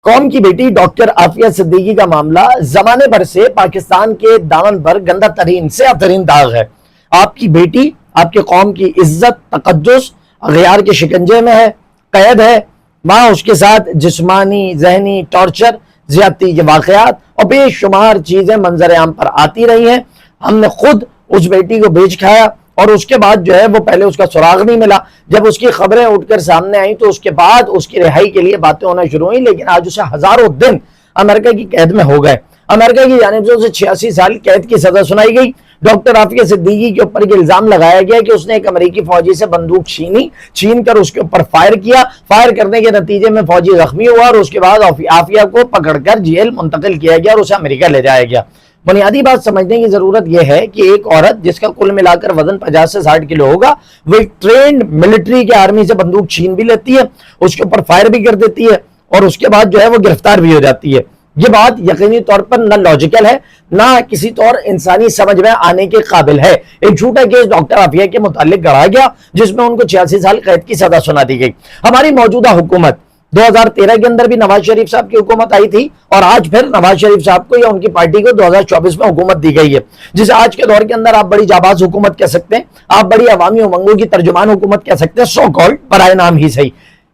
قوم کی بیٹی ڈاکٹر عافیہ صدیقی کا معاملہ زمانے بھر سے پاکستان کے دامن پر گندہ ترین سیاہ ترین داغ ہے۔ آپ کی بیٹی آپ کی قوم کی عزت، تقدس اغیار کے شکنجے میں ہے، قید ہے۔ وہاں اس کے ساتھ جسمانی، ذہنی ٹارچر، زیادتی کے واقعات اور بے شمار چیزیں منظر عام پر آتی رہی ہیں۔ ہم نے خود اس بیٹی کو بیچ کھایا اور اس کے بعد جو ہے وہ پہلے اس کا سراغ نہیں ملا۔ جب اس کی خبریں اٹھ کر سامنے آئیں تو اس کے بعد اس کی رہائی کے لیے باتیں ہونا شروع ہوئیں، لیکن آج اسے ہزاروں دن امریکہ کی قید میں ہو گئے۔ امریکہ کی جانب سے اسے 86 سال قید کی سزا سنائی گئی۔ ڈاکٹر عافیہ صدیقی کے اوپر یہ الزام لگایا گیا کہ اس نے ایک امریکی فوجی سے بندوق چھین کر اس کے اوپر فائر کیا۔ فائر کرنے کے نتیجے میں فوجی زخمی ہوا اور اس کے بعد عافیہ کو پکڑ کر جیل منتقل کیا گیا اور اسے امریکہ لے جایا گیا۔ بنیادی بات سمجھنے کی ضرورت یہ ہے کہ ایک عورت جس کا کل ملا کر وزن 50 سے 60 کلو ہوگا، وہ ایک ٹرینڈ ملٹری کے آرمی سے بندوق چھین بھی لیتی ہے، اس کے اوپر فائر بھی کر دیتی ہے اور اس کے بعد جو ہے وہ گرفتار بھی ہو جاتی ہے۔ یہ بات یقینی طور پر نہ لاجیکل ہے، نہ کسی طور انسانی سمجھ میں آنے کے قابل ہے۔ ایک جھوٹا کیس ڈاکٹر عافیہ کے متعلق گڑھا گیا جس میں ان کو 86 سال قید کی سزا سنا دی گئی۔ ہماری موجودہ حکومت 2013 کے اندر بھی نواز شریف صاحب کی حکومت آئی تھی اور آج پھر نواز شریف صاحب کو یا ان کی پارٹی کو 2024 میں حکومت دی گئی ہے، جسے آج کے دور کے اندر آپ بڑی جاباز حکومت کہہ سکتے ہیں، آپ بڑی عوامی امنگوں کی ترجمان حکومت کہہ سکتے ہیں، سو کالڈ برائے نام ہی صحیح۔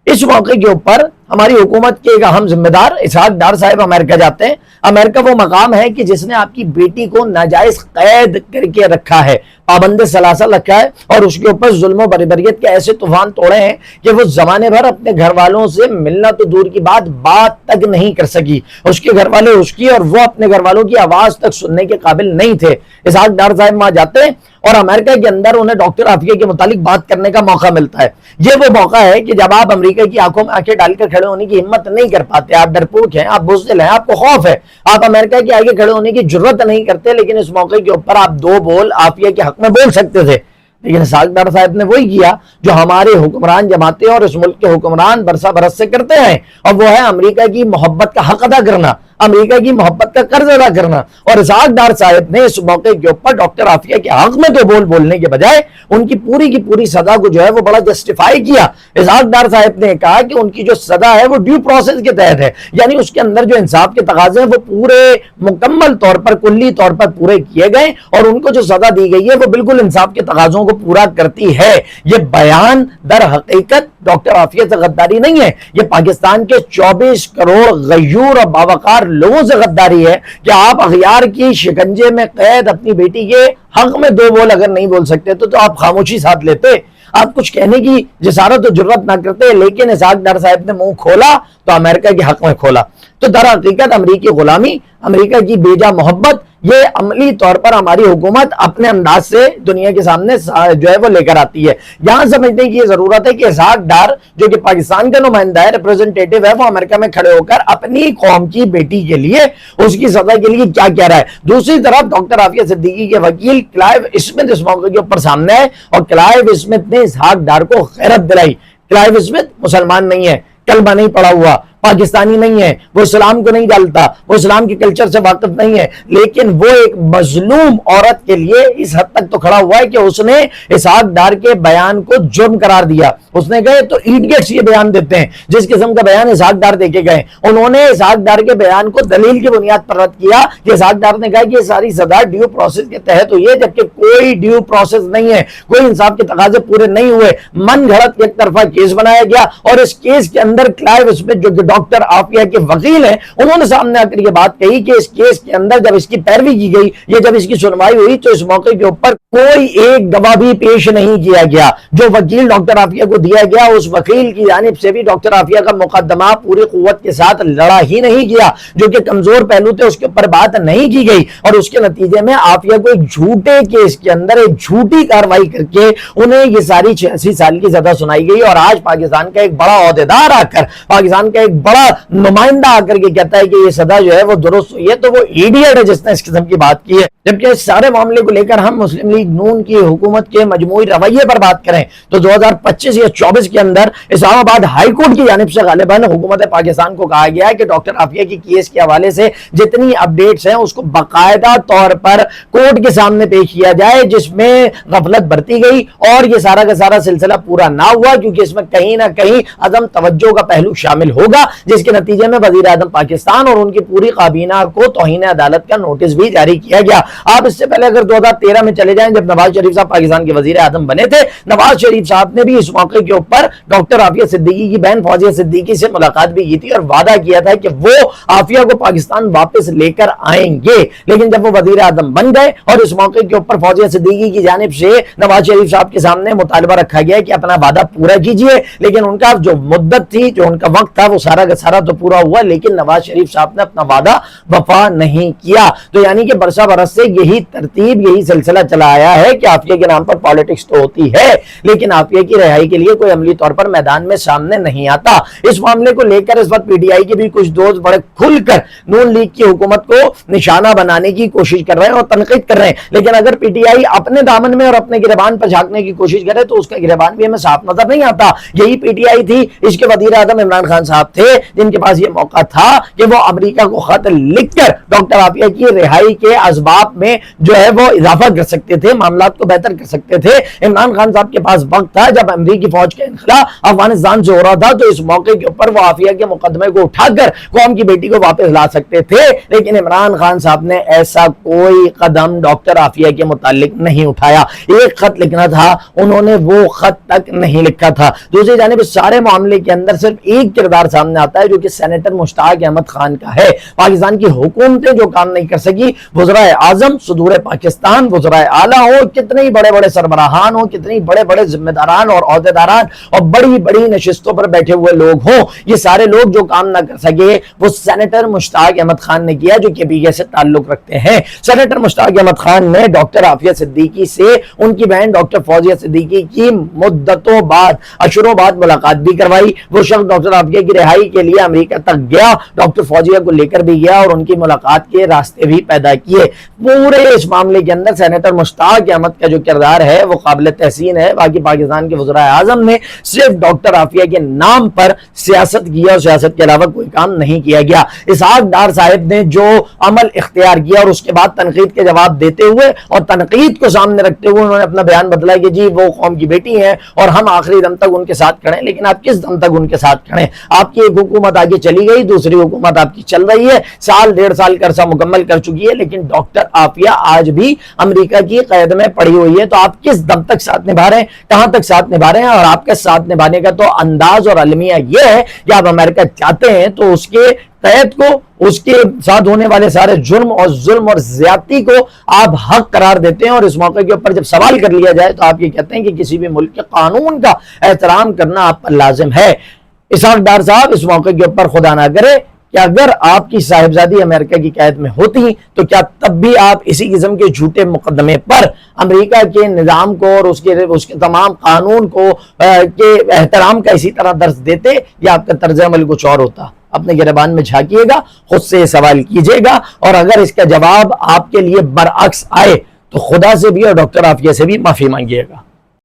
اس موقع کے اوپر ہماری حکومت کے ایک اہم ذمہ دار اسحاق ڈار صاحب امریکہ جاتے ہیں۔ امریکہ وہ مقام ہے کہ جس نے آپ کی بیٹی کو ناجائز قید کر کے رکھا ہے، پابند سلاسل رکھا ہے اور اس کے اوپر ظلم و بربریت کے ایسے طوفان توڑے ہیں کہ وہ زمانے بھر اپنے گھر والوں سے ملنا تو دور کی بات تک نہیں کر سکی۔ اس کے گھر والے اس کی اور وہ اپنے گھر والوں کی آواز تک سننے کے قابل نہیں تھے۔ اسحاق ڈار صاحب وہاں جاتے ہیں اور امریکہ کے اندر انہیں ڈاکٹر عافیہ کے متعلق بات کرنے کا موقع ملتا ہے۔ یہ وہ موقع ہے کہ جب آپ امریکہ کی آنکھوں میں آنکھیں ڈال کر کھڑے ہونے کی ہمت نہیں کر پاتے، آپ ڈرپوک ہیں، آپ بزدل ہیں، آپ کو خوف ہے، آپ امریکہ کے آگے کھڑے ہونے کی جرت نہیں کرتے، لیکن اس موقع کے اوپر آپ دو بول عافیہ کے حق میں بول سکتے تھے۔ لیکن اسحاق ڈار صاحب نے وہی کیا جو ہمارے حکمران جماعتیں اور اس ملک کے حکمران برسا برس سے کرتے ہیں، اور وہ ہے امریکہ کی محبت کا حق ادا کرنا، امریکہ کی محبت کا قرض ادا کرنا۔ اور اسحاق ڈار صاحب نے اس موقع کے اوپر ڈاکٹر عافیہ کے حق میں تو بولنے کے بجائے ان کی پوری سزا کو جو ہے وہ بڑا جسٹیفائی کیا۔ اسحاق ڈار صاحب نے کہا کہ ان کی جو سزا ہے وہ ڈیو پروسیس کے تحت ہے، یعنی اس کے اندر جو انصاف کے تقاضے ہیں وہ پورے مکمل طور پر کلی طور پر پورے کیے گئے اور ان کو جو سزا دی گئی ہے وہ بالکل انصاف کے تقاضوں کو پورا کرتی ہے۔ یہ بیان در حقیقت ڈاکٹر عافیہ سے غداری نہیں ہے، یہ پاکستان کے 24 کروڑ غیور اور باوقار لوگوں سے غداری ہے کہ آپ اغیار کی شکنجے میں قید اپنی بیٹی کے حق میں دو بول اگر نہیں بول سکتے تو آپ خاموشی ساتھ لیتے، آپ کچھ کہنے کی جسارت و جرت نہ کرتے، لیکن اسحاق ڈار صاحب نے منہ کھولا تو امریکہ کے حق میں کھولا۔ تو در حقیقت امریکی غلامی، امریکہ کی بیجا محبت، یہ عملی طور پر ہماری حکومت اپنے انداز سے دنیا کے سامنے جو ہے وہ لے کر آتی ہے۔ یہاں سمجھنے کی یہ ضرورت ہے کہ اسحاق ڈار جو کہ پاکستان کا نمائندہ ہے، ریپریزنٹیٹیو ہے، وہ امریکہ میں کھڑے ہو کر اپنی قوم کی بیٹی کے لیے اس کی سزا کے لیے کیا کہہ رہا ہے۔ دوسری طرف ڈاکٹر عافیہ صدیقی کے وکیل کلائیو اسمتھ اس موقع کے اوپر سامنے ہے اور کلائیو اسمتھ نے اسحاق ڈار کو غیرت دلائی۔ کلائیو اسمتھ مسلمان نہیں ہے، کلمہ نہیں پڑھا ہوا، پاکستانی نہیں ہے، وہ اسلام کو نہیں جانتا، وہ اسلام کے کلچر سے واقف نہیں ہے، لیکن وہ ایک مظلوم عورت کے لیے اس حد تک تو کھڑا ہوا ہے کہ اس نے اسحاق ڈار کے بیان کو جرم قرار دیا۔ اس نے کہے تو ایڈیٹس یہ بیان دیتے ہیں، جس قسم کا بیان اسحاق ڈار دے کے گئے، انہوں نے اسحاق ڈار کے بیان کو دلیل کی بنیاد پر رد کیا کہ اسحاق ڈار نے کہا کہ یہ ساری سزا ڈیو پروسیس کے تحت ہوئی ہے، جبکہ کوئی ڈیو پروسیس نہیں ہے، کوئی انصاف کے تقاضے پورے نہیں ہوئے، من گھڑت ایک طرفہ کیس بنایا گیا۔ اور اس کیس کے اندر کلائیو اسمتھ جو کہ ڈاکٹر عافیہ کے وکیل ہیں، انہوں نے سامنے آ کر یہ بات کہی کہ اس کیس کے اندر جب اس کی پیروی کی گئی، یہ جب اس کی سنوائی ہوئی تو اس موقع کے اوپر کوئی ایک گواہ بھی پیش نہیں کیا گیا۔ جو وکیل ڈاکٹر عافیہ کو دیا گیا اس وکیل کی جانب سے بھی ڈاکٹر عافیہ کا مقدمہ پوری قوت کے ساتھ لڑا ہی نہیں گیا، جو کہ کمزور پہلو تھے اس کے اوپر بات نہیں کی گئی، اور اس کے نتیجے میں عافیہ کو ایک جھوٹے کیس کے اندر ایک جھوٹی کاروائی کر کے انہیں یہ ساری 86 سال کی سزا سنائی گئی۔ اور آج پاکستان کا ایک بڑا عہدیدار آ کر، پاکستان کا ایک بڑا نمائندہ آ کر کے کہتا ہے کہ یہ سزا جو ہے وہ درست ہوئی ہے، تو وہ ایڈیٹ ہے جس نے اس قسم کی بات کی ہے۔ جبکہ اس سارے معاملے کو لے کر ہم مسلم لیگ نون کی حکومت کے مجموعی رویے پر بات کریں تو 2025 یا 24 کے اندر اسلام آباد ہائی کورٹ کی جانب سے غالباً حکومت پاکستان کو کہا گیا ہے کہ ڈاکٹر عافیہ کی کیس کے حوالے سے جتنی اپڈیٹس ہیں اس کو باقاعدہ طور پر کورٹ کے سامنے پیش کیا جائے، جس میں غفلت برتی گئی اور یہ سارا کا سارا سلسلہ پورا نہ ہوا، کیونکہ اس میں کہیں نہ کہیں عدم توجہ کا پہلو شامل ہوگا۔ جس کے نتیجے میں وزیر اعظم پاکستان اور ان کی پوری کابینہ کو توہین عدالت کا نوٹس بھی جاری کیا گیا۔ آپ اس سے پہلے اگر 2013 میں چلے جائیں جب نواز شریف صاحب پاکستان کے وزیر اعظم بنے تھے، نواز شریف صاحب نے بھی اس موقع کے اوپر ڈاکٹر عافیہ صدیقی کی بہن فوزیہ صدیقی سے ملاقات بھی کی تھی اور وعدہ کیا تھا کہ وہ عافیہ کو پاکستان واپس لے کر آئیں گے، لیکن جب وہ وزیر اعظم بن گئے اور اس موقع کے اوپر فوزیہ صدیقی کی جانب سے نواز شریف صاحب کے سامنے مطالبہ رکھا گیا کہ اپنا وعدہ پورا کیجئے، لیکن ان کا جو مدت تھی، جو ان کا وقت تھا، وہ سارا کا سارا تو پورا ہوا، لیکن نواز شریف صاحب نے اپنا وعدہ وفا نہیں کیا۔ تو یعنی کہ برسہ برس سے یہی ترتیب، یہی سلسلہ چلا آیا ہے کہ عافیہ کے نام پر پالیٹکس تو ہوتی ہے لیکن عافیہ کی رہائی کے لیے کوئی عملی طور پر میدان میں سامنے نہیں آتا۔ اس معاملے کو لے کر اس وقت پی ٹی آئی کے بھی کچھ دوست بڑے کھل کر نون لیگ کی حکومت کو نشانہ بنانے کی کوشش کر رہے ہیں اور تنقید کر رہے ہیں، لیکن اگر پی ٹی آئی اپنے دامن میں اور اپنے گریبان پر جھانکنے کی کوشش کرے تو اس کا گریبان بھی ہمیں صاف نظر نہیں آتا۔ یہی پی ٹی آئی تھی، اس کے وزیر اعظم عمران خان صاحب تھے جن کے پاس یہ موقع تھا کہ وہ امریکہ کو خط لکھ کر ڈاکٹر عافیہ کی رہائی کے اسباب میں جو ہے وہ اضافہ کر سکتے تھے، معاملات کو بہتر کر سکتے تھے۔ عمران خان صاحب کے پاس وقت تھا جب امریکی فوج کا انخلا افغانستان سے ہو رہا تھا تو اس موقع کے اوپر وہ عافیہ کے مقدمے کو اٹھا کر قوم کی بیٹی کو واپس لا سکتے تھے، لیکن عمران خان صاحب نے ایسا کوئی قدم ڈاکٹر عافیہ کے متعلق نہیں اٹھایا۔ ایک خط لکھنا تھا، انہوں نے وہ خط تک نہیں لکھا تھا۔ دوسری جانب اس سارے معاملے کے اندر صرف ایک کردار سامنے آتا ہے جو کہ سینیٹر مشتاق احمد خان کا ہے۔ پاکستان کی حکومتیں جو کام نہیں کر سکی، وزرائے اعظم، صدور پاکستان، وزرائے اعلیٰ ہو، کتنے ہی بڑے بڑے سربراہان ہوں، کتنے بڑے بڑے ذمہ داران اور عہدیداران اور بڑی بڑی نشستوں پر بیٹھے ہوئے لوگ ہوں، یہ سارے لوگ جو کام نہ کر سکے وہ سینیٹر مشتاق احمد خان نے کیا جو کہ پی کے سے تعلق رکھتے ہیں۔ سینیٹر مشتاق احمد خان نے ڈاکٹر عافیہ صدیقی سے ان کی بہن ڈاکٹر فوزیہ صدیقی کی مدتوں بعد، اشروں بعد ملاقات بھی کروائی۔ وہ شخص ڈاکٹر عافیہ کی رہائی کے لیے امریکہ تک گیا، ڈاکٹر فوزیہ کو لے کر بھی گیا اور ان کی ملاقات کے راستے بھی پیدا کیے۔ پورے اس معاملے کے اندر سینیٹر مشتاق احمد کا جو کردار ہے وہ قابل تحسین ہے۔ باقی پاکستان کے وزرائے اعظم نے صرف ڈاکٹر عافیہ کے نام پر سیاست کیا اور سیاست کے علاوہ کوئی کام نہیں کیا گیا۔ اسحاق ڈار صاحب نے جو عمل اختیار کیا اور اس کے بعد تنقید کے جواب دیتے ہوئے اور تنقید کو سامنے رکھتے ہوئے انہوں نے اپنا بیان بدلا کہ جی وہ قوم کی بیٹی ہیں اور ہم آخری دم تک ان کے ساتھ کھڑے ہیں، لیکن آپ کس دم تک ان کے ساتھ کھڑے ہیں؟ آپ کی ایک حکومت آگے چلی گئی، دوسری حکومت آپ کی چل رہی ہے، سال ڈیڑھ سال کا عرصہ مکمل کر چکی ہے، لیکن ڈاکٹر عافیہ آج بھی امریکہ کی قید میں پڑی ہوئی ہے۔ تو آپ کس دم تک ساتھ نبھا رہے ہیں، کہاں تک ساتھ نبھا رہے ہیں؟ اور آپ کے ساتھ نبھانے کا تو انداز اور المیہ یہ ہے کہ آپ امریکہ چاہتے ہیں تو اس کے قید کو، اس کے ساتھ ہونے والے سارے جرم اور ظلم اور زیادتی کو آپ حق قرار دیتے ہیں، اور اس موقع کے اوپر جب سوال کر لیا جائے تو آپ یہ کہتے ہیں کہ کسی بھی ملک کے قانون کا احترام کرنا آپ پر لازم ہے۔ اسحاق ڈار صاحب اس موقع کے اوپر خدا نہ کرے کہ اگر آپ کی صاحبزادی امریکہ کی قید میں ہوتی تو کیا تب بھی آپ اسی قسم کے جھوٹے مقدمے پر امریکہ کے نظام کو اور اس کے تمام قانون کو کے احترام کا اسی طرح درس دیتے، یا آپ کا طرز عمل کچھ اور ہوتا؟ اپنے گریبان میں جھانکیے گا، خود سے یہ سوال کیجئے گا، اور اگر اس کا جواب آپ کے لیے برعکس آئے تو خدا سے بھی اور ڈاکٹر عافیہ سے بھی معافی مانگیے گا۔